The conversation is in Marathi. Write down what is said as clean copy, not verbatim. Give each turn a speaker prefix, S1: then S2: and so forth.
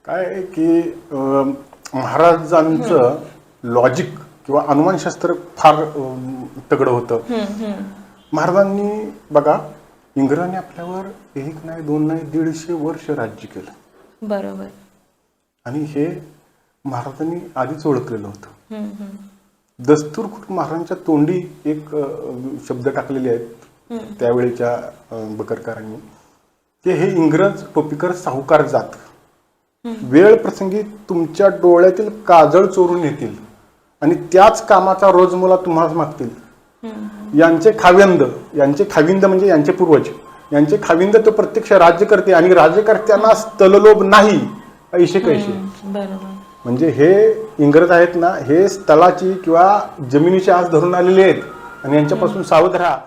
S1: काय आहे की महाराजांचं लॉजिक किंवा अनुमानशास्त्र फार तगडं होतं. महाराजांनी बघा, इंग्रजांनी आपल्यावर एक नाही दोन नाही 150 वर्ष राज्य केलं.
S2: बरोबर.
S1: आणि हे महाराजांनी आधीच ओळखलेलं होतं. दस्तूरखुर्द महाराजांच्या तोंडी एक शब्द टाकलेले आहेत त्यावेळेच्या बकरकरांनी, की हे इंग्रज टोपीकर साहुकार जात वेळ प्रसंगी तुमच्या डोळ्यातील काजळ चोरून येतील आणि त्याच कामाचा रोजमोला तुम्हाला मागतील. यांचे खाविंद म्हणजे यांचे पूर्वज, यांचे खाविंद तो प्रत्यक्ष राज्य करते आणि राज्यकर्त्यांना स्थललोभ नाही ऐशे कैशे.
S2: बरोबर.
S1: म्हणजे हे इंग्रज आहेत ना, हे स्थलाची किंवा जमिनीची आस धरून आलेले आहेत आणि यांच्यापासून सावध राहा.